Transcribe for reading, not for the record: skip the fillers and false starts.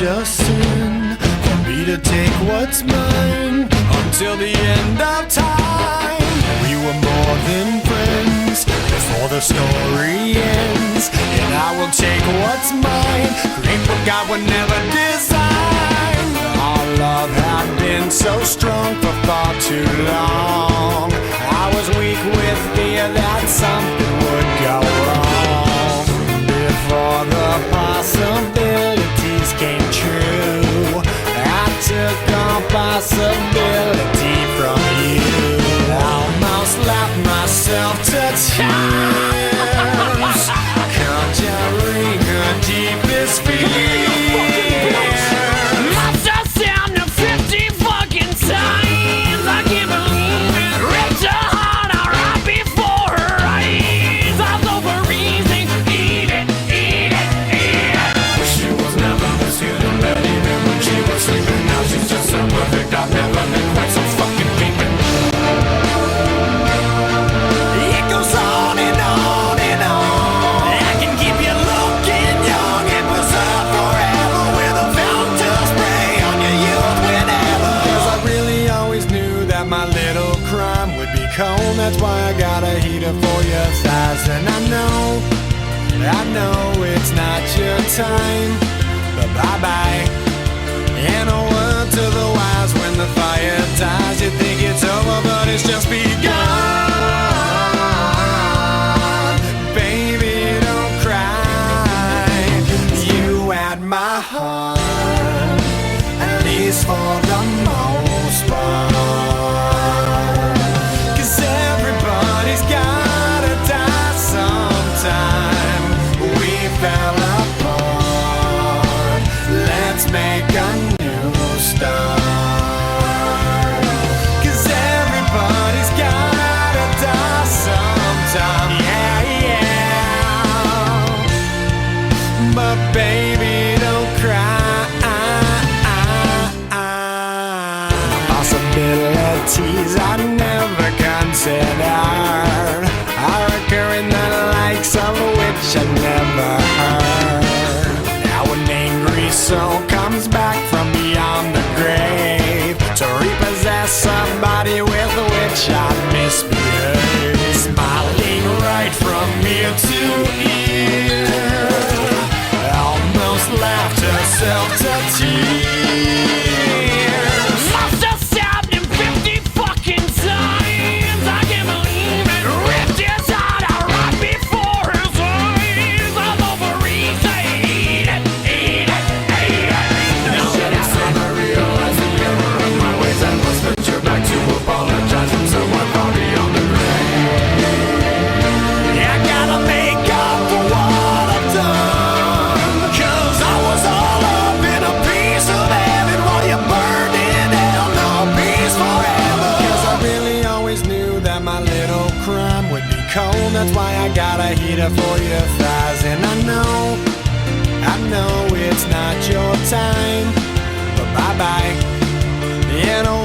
such a sin for me to take what's mine until the end of time. We were more than friends before the story ends, and I will take what's mine, create what God would never design. Our love had been so strong for far too long. I was weak with fear that something would go wrong before the possibilities came true. I took all possibility from you. Almost left myself to tears, conjuring her deepest fears. Lost our sound of 50 fucking times. I can't believe it. Ripped her heart out right before her eyes. I was over easy. Eat it, eat it, eat it. She was never this good in bed, even when she was sleeping. Now she's just so perfect, I've never been quite so fucking peeping. It goes on and on and on. I can keep you looking young and preserve forever with a fountain spray on your youth whenever. 'Cause I really always knew that my little crime would be cold. That's why I got a heater for your thighs. And I know it's not your time, but bye-bye. And a word to the wise, when the fire dies, you think it's over, but it's just begun. Baby, don't cry. You had my heart, at least for the most part. 'Cause everybody's gotta die sometime. We fell apart. Let's make a new start. 'Cause everybody's gotta die sometime. Yeah, yeah. But baby, don't cry. Possibilities I never considered are occurring, the likes of which I never heard. Now an angry soul comes back from beyond the grave to repossess somebody with which I misbehaved. Smiling right from ear to ear, almost laughed herself to tears. Lost our sound in 50 fucking times. I can't believe it. Ripped his heart out right before his eyes. I was over easy. Eat it, eat it, eat it. No, I realized the error of my ways and must venture back to apologize from someone far beyond the grave. I gotta make up for what I've done, 'cause I was all up in a piece of heaven while you burned in hell. No peace forever. 'Cause I really always knew that my little crime would be cold. That's why I got a heater for your thighs. And I know it's not your time, but bye-bye. In a